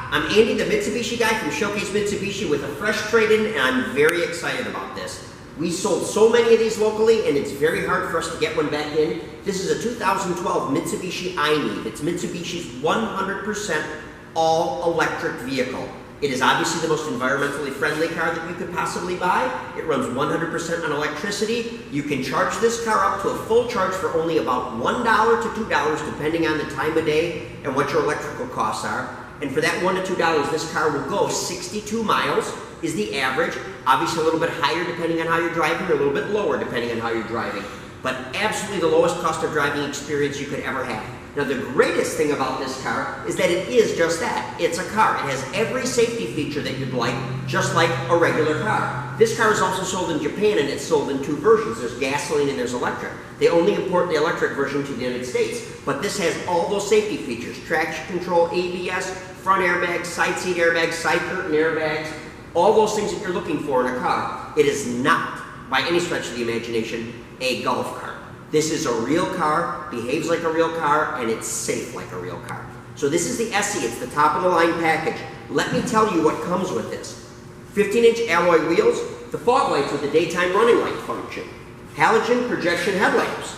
I'm Andy, the Mitsubishi guy from Showcase Mitsubishi with a fresh trade-in, and I'm very excited about this. We sold so many of these locally, and it's very hard for us to get one back in. This is a 2012 Mitsubishi iMiEV. It's Mitsubishi's 100% all-electric vehicle. It is obviously the most environmentally friendly car that you could possibly buy. It runs 100% on electricity. You can charge this car up to a full charge for only about $1 to $2 depending on the time of day and what your electrical costs are. And for that $1 to $2, this car will go 62 miles is the average. Obviously a little bit higher depending on how you're driving, or a little bit lower depending on how you're driving. But absolutely the lowest cost of driving experience you could ever have. Now the greatest thing about this car is that it is just that. It's a car. It has every safety feature that you'd like, just like a regular car. This car is also sold in Japan, and it's sold in two versions. There's gasoline and there's electric. They only import the electric version to the United States. But this has all those safety features: traction control, ABS, front airbags, side seat airbags, side curtain airbags, all those things that you're looking for in a car. It is not, by any stretch of the imagination, a golf cart. This is a real car, behaves like a real car, and it's safe like a real car. So this is the SE, it's the top of the line package. Let me tell you what comes with this. 15-inch alloy wheels, the fog lights with the daytime running light function, halogen projection headlamps,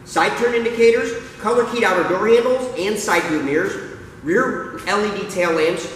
side turn indicators, color keyed outer door handles and side view mirrors, rear LED tail lamps,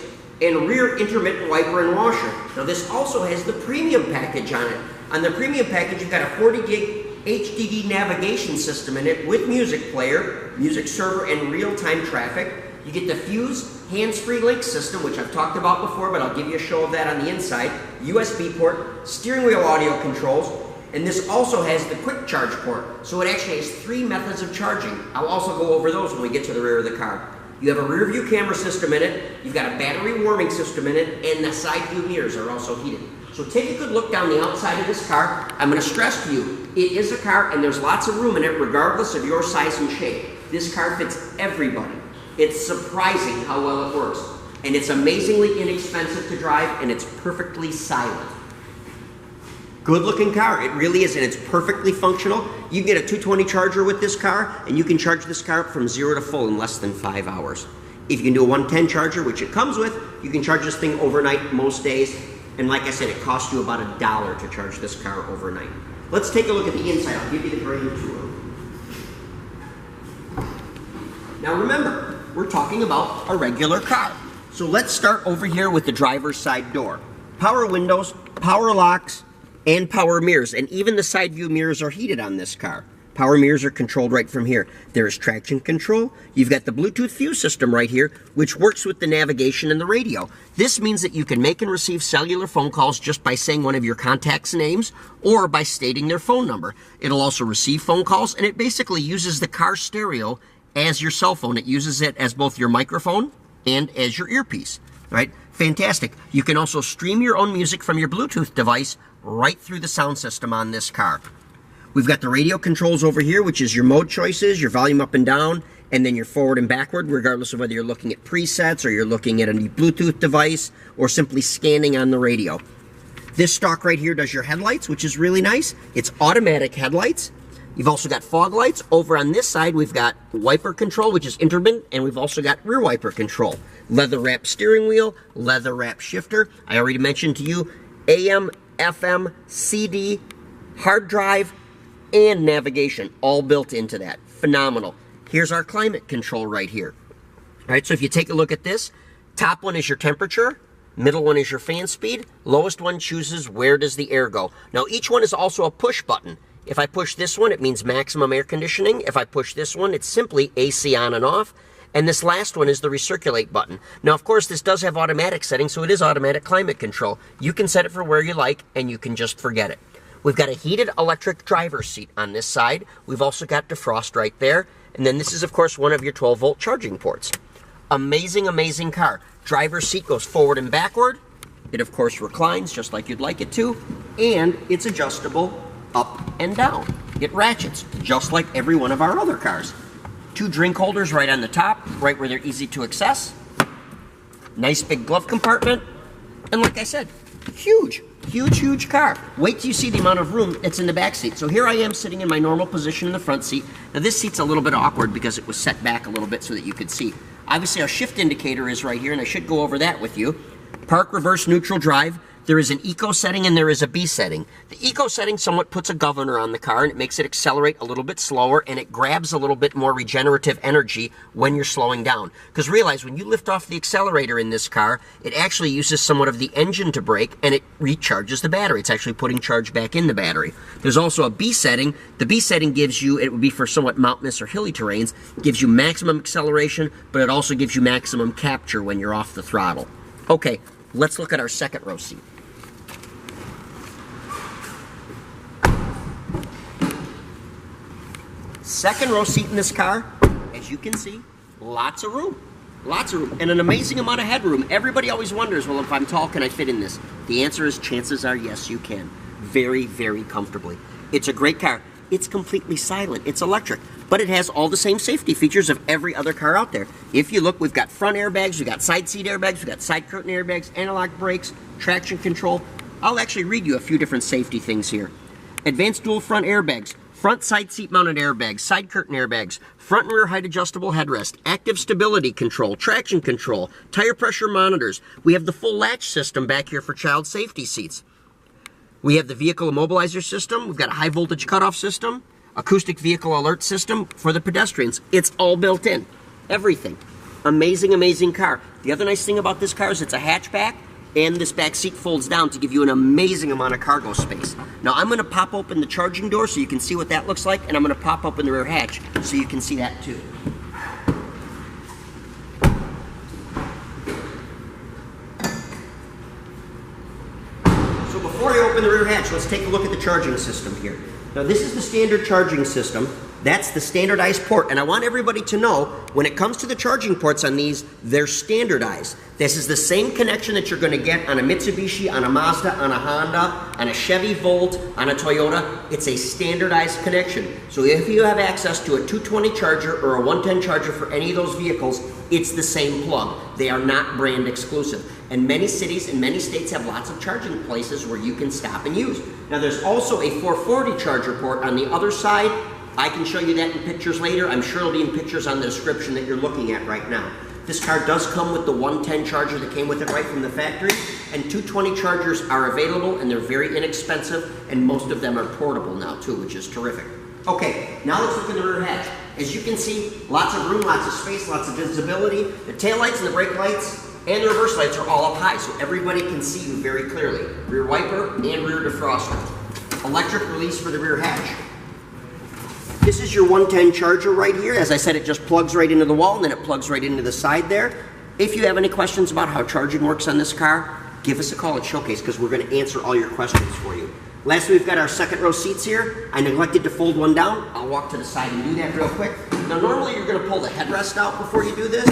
and rear intermittent wiper and washer. Now this also has the premium package on it. On the premium package, you've got a 40 gig HDD navigation system in it with music player, music server, and real-time traffic. You get the Fuse hands-free link system, which I've talked about before, but I'll give you a show of that on the inside, USB port, steering wheel audio controls, and this also has the quick charge port. So it actually has 3 methods of charging. I'll also go over those when we get to the rear of the car. You have a rear view camera system in it, you've got a battery warming system in it, and the side view mirrors are also heated. So take a good look down the outside of this car. I'm going to stress to you, it is a car and there's lots of room in it regardless of your size and shape. This car fits everybody. It's surprising how well it works. And it's amazingly inexpensive to drive, and it's perfectly silent. Good looking car, it really is, and it's perfectly functional. You can get a 220 charger with this car, and you can charge this car up from 0 to full in less than 5 hours. If you can do a 110 charger, which it comes with, you can charge this thing overnight most days. And like I said, it costs you about $1 to charge this car overnight. Let's take a look at the inside. I'll give you the grand tour. Now remember, we're talking about a regular car. So let's start over here with the driver's side door. Power windows, power locks, and power mirrors. And even the side view mirrors are heated on this car. Power mirrors are controlled right from here. There is traction control. You've got the Bluetooth Fuse system right here, which works with the navigation and the radio. This means that you can make and receive cellular phone calls just by saying one of your contacts' names or by stating their phone number. It'll also receive phone calls, and it basically uses the car stereo as your cell phone. It uses it as both your microphone and as your earpiece, right? Fantastic. You can also stream your own music from your Bluetooth device right through the sound system on this car. We've got the radio controls over here, which is your mode choices, your volume up and down, and then your forward and backward, regardless of whether you're looking at presets or you're looking at a Bluetooth device or simply scanning on the radio. This stalk right here does your headlights, which is really nice. It's automatic headlights. You've also got fog lights. Over on this side, we've got wiper control, which is intermittent, and we've also got rear wiper control. Leather wrap steering wheel, leather wrap shifter. I already mentioned to you AM, FM, CD, hard drive, and navigation, all built into that. Phenomenal. Here's our climate control right here. All right, so if you take a look at this, top one is your temperature, middle one is your fan speed, lowest one chooses where does the air go. Now each one is also a push button. If I push this one, it means maximum air conditioning. If I push this one, it's simply AC on and off. And this last one is the recirculate button. Now, of course, this does have automatic settings, so it is automatic climate control. You can set it for where you like, and you can just forget it. We've got a heated electric driver's seat on this side. We've also got defrost right there. And then this is, of course, one of your 12-volt charging ports. Amazing, amazing car. Driver's seat goes forward and backward. It, of course, reclines just like you'd like it to. And it's adjustable up and down. It ratchets just like every one of our other cars. 2 drink holders right on the top, right where they're easy to access. Nice big glove compartment. And like I said, huge. Huge, huge car. Wait till you see the amount of room that's in the back seat. So here I am sitting in my normal position in the front seat. Now this seat's a little bit awkward because it was set back a little bit so that you could see. Obviously our shift indicator is right here, and I should go over that with you. Park, reverse, neutral, drive. There is an eco setting and there is a B setting. The eco setting somewhat puts a governor on the car and it makes it accelerate a little bit slower, and it grabs a little bit more regenerative energy when you're slowing down. Because realize when you lift off the accelerator in this car, it actually uses somewhat of the engine to brake and it recharges the battery. It's actually putting charge back in the battery. There's also a B setting. The B setting gives you, it would be for somewhat mountainous or hilly terrains, gives you maximum acceleration, but it also gives you maximum capture when you're off the throttle. Okay, let's look at our second row seat. Second row seat in this car, as you can see, lots of room. Lots of room, and an amazing amount of headroom. Everybody always wonders, well, if I'm tall, can I fit in this? The answer is, chances are, yes, you can. Very, very comfortably. It's a great car. It's completely silent. It's electric, but it has all the same safety features of every other car out there. If you look, we've got front airbags, we've got side seat airbags, we've got side curtain airbags, analog brakes, traction control. I'll actually read you a few different safety things here. Advanced dual front airbags, front side seat mounted airbags, side curtain airbags, front and rear height adjustable headrest, active stability control, traction control, tire pressure monitors. We have the full latch system back here for child safety seats. We have the vehicle immobilizer system. We've got a high voltage cutoff system, acoustic vehicle alert system for the pedestrians. It's all built in. Everything. Amazing, amazing car. The other nice thing about this car is it's a hatchback, and this back seat folds down to give you an amazing amount of cargo space. Now I'm going to pop open the charging door so you can see what that looks like, and I'm going to pop open the rear hatch so you can see that too. So before I open the rear hatch, let's take a look at the charging system here. Now this is the standard charging system. That's the standardized port, and I want everybody to know when it comes to the charging ports on these, they're standardized. This is the same connection that you're going to get on a Mitsubishi, on a Mazda, on a Honda, on a Chevy Volt, on a Toyota. It's a standardized connection. So if you have access to a 220 charger or a 110 charger for any of those vehicles, it's the same plug. They are not brand exclusive. And many cities and many states have lots of charging places where you can stop and use. Now there's also a 440 charger port on the other side. I can show you that in pictures later. I'm sure it'll be in pictures on the description that you're looking at right now. This car does come with the 110 charger that came with it right from the factory, and 220 chargers are available, and they're very inexpensive, and most of them are portable now too, which is terrific. Okay, now let's look in the rear hatch. As you can see, lots of room, lots of space, lots of visibility. The taillights and the brake lights and the reverse lights are all up high, so everybody can see you very clearly. Rear wiper and rear defroster. Electric release for the rear hatch. This is your 110 charger right here. As I said, it just plugs right into the wall, and then it plugs right into the side there. If you have any questions about how charging works on this car, give us a call at Showcase, because we're going to answer all your questions for you. Lastly, we've got our second row seats here. I neglected to fold one down. I'll walk to the side and do that real quick. Now normally you're going to pull the headrest out before you do this,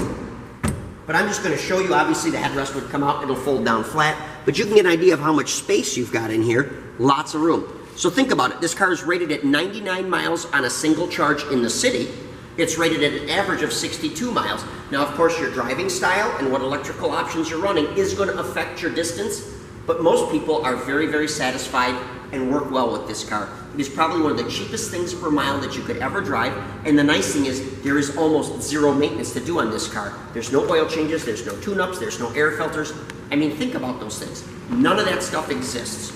but I'm just going to show you. Obviously the headrest would come out, it'll fold down flat, but you can get an idea of how much space you've got in here. Lots of room. So think about it. This car is rated at 99 miles on a single charge in the city. It's rated at an average of 62 miles. Now, of course, your driving style and what electrical options you're running is going to affect your distance, but most people are very, very satisfied and work well with this car. It is probably one of the cheapest things per mile that you could ever drive, and the nice thing is there is almost zero maintenance to do on this car. There's no oil changes, there's no tune-ups, there's no air filters. I mean, think about those things. None of that stuff exists,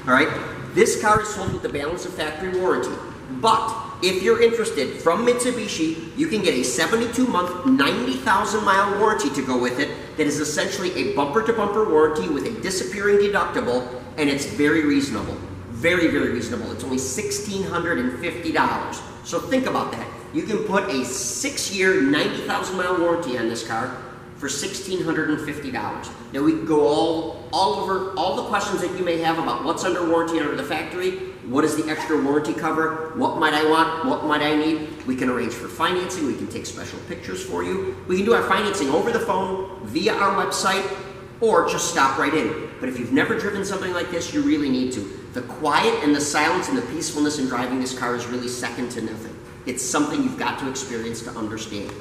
all right? This car is sold with the balance of factory warranty, but if you're interested, from Mitsubishi, you can get a 72-month, 90,000-mile warranty to go with it that is essentially a bumper-to-bumper warranty with a disappearing deductible, and it's very reasonable. Very, very reasonable. It's only $1,650. So think about that. You can put a 6-year, 90,000-mile warranty on this car for $1,650. Now we can go all over all the questions that you may have about what's under warranty and under the factory, what does the extra warranty cover, what might I want, what might I need. We can arrange for financing, we can take special pictures for you. We can do our financing over the phone, via our website, or just stop right in. But if you've never driven something like this, you really need to. The quiet and the silence and the peacefulness in driving this car is really second to nothing. It's something you've got to experience to understand.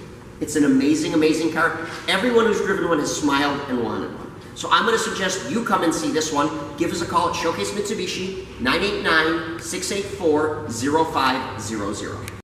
It's an amazing, amazing car. Everyone who's driven one has smiled and wanted one. So I'm going to suggest you come and see this one. Give us a call at Showcase Mitsubishi, 989-684-0500.